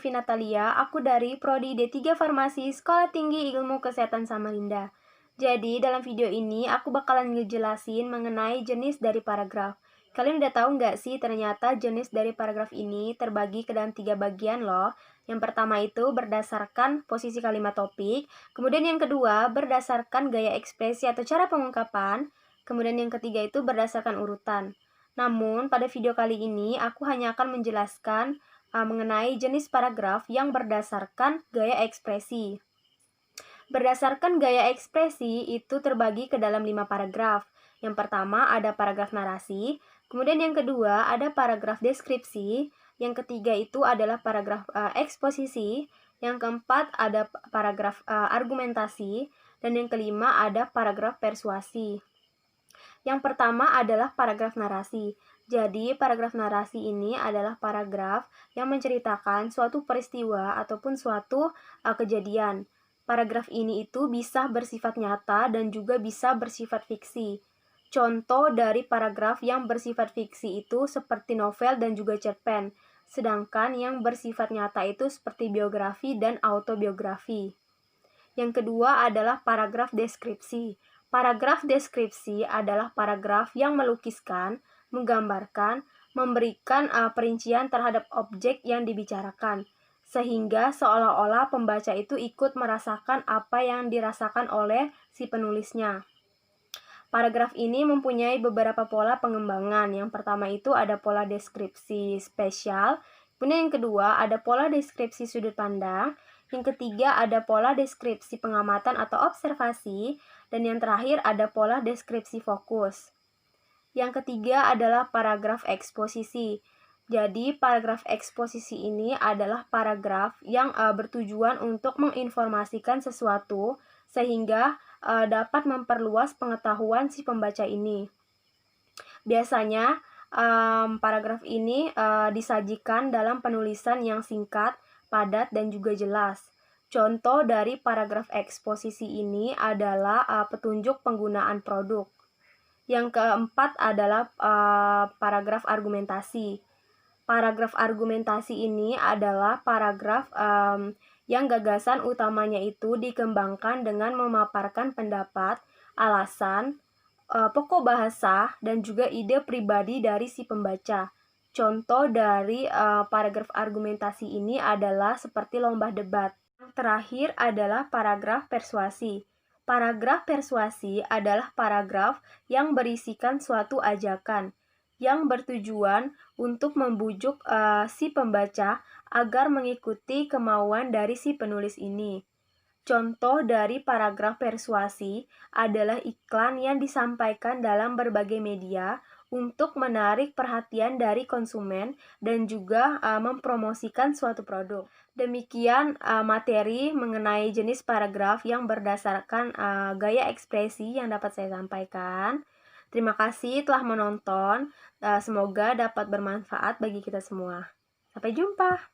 Devi Natalia, aku dari Prodi D3 Farmasi Sekolah Tinggi Ilmu Kesehatan Samarinda. Jadi, dalam video ini aku bakalan ngejelasin mengenai jenis dari paragraf. Kalian udah tahu nggak sih ternyata jenis dari paragraf ini terbagi ke dalam 3 bagian loh. Yang pertama itu berdasarkan posisi kalimat topik, kemudian yang kedua berdasarkan gaya ekspresi atau cara pengungkapan, kemudian yang ketiga itu berdasarkan urutan. Namun, pada video kali ini aku hanya akan menjelaskan mengenai jenis paragraf yang berdasarkan gaya ekspresi. Berdasarkan gaya ekspresi itu terbagi ke dalam 5 paragraf. Yang pertama ada paragraf narasi, kemudian yang kedua ada paragraf deskripsi, yang ketiga itu adalah paragraf eksposisi, yang keempat ada paragraf argumentasi, dan yang kelima ada paragraf persuasi. Yang pertama adalah paragraf narasi. Jadi, paragraf narasi ini adalah paragraf yang menceritakan suatu peristiwa ataupun suatu kejadian. Paragraf ini itu bisa bersifat nyata dan juga bisa bersifat fiksi. Contoh dari paragraf yang bersifat fiksi itu seperti novel dan juga cerpen. Sedangkan yang bersifat nyata itu seperti biografi dan autobiografi. Yang kedua adalah paragraf deskripsi. Paragraf deskripsi adalah paragraf yang melukiskan, menggambarkan, memberikan perincian terhadap objek yang dibicarakan, sehingga seolah-olah pembaca itu ikut merasakan apa yang dirasakan oleh si penulisnya. Paragraf ini mempunyai beberapa pola pengembangan. Yang pertama itu ada pola deskripsi spesial, kemudian yang kedua ada pola deskripsi sudut pandang, yang ketiga ada pola deskripsi pengamatan atau observasi, dan yang terakhir ada pola deskripsi fokus. Yang ketiga adalah paragraf eksposisi. Jadi, paragraf eksposisi ini adalah paragraf yang bertujuan untuk menginformasikan sesuatu sehingga dapat memperluas pengetahuan si pembaca ini. Biasanya, paragraf ini disajikan dalam penulisan yang singkat, padat, dan juga jelas. Contoh dari paragraf eksposisi ini adalah petunjuk penggunaan produk. Yang keempat adalah paragraf argumentasi. Paragraf argumentasi ini adalah paragraf yang gagasan utamanya itu dikembangkan dengan memaparkan pendapat, alasan, pokok bahasa, dan juga ide pribadi dari si pembaca. Contoh dari paragraf argumentasi ini adalah seperti lomba debat. Yang terakhir adalah paragraf persuasi. Paragraf persuasi adalah paragraf yang berisikan suatu ajakan yang bertujuan untuk membujuk si pembaca agar mengikuti kemauan dari si penulis ini. Contoh dari paragraf persuasi adalah iklan yang disampaikan dalam berbagai media untuk menarik perhatian dari konsumen dan juga mempromosikan suatu produk. Demikian materi mengenai jenis paragraf yang berdasarkan gaya ekspresi yang dapat saya sampaikan. Terima kasih telah menonton. Semoga dapat bermanfaat bagi kita semua. Sampai jumpa.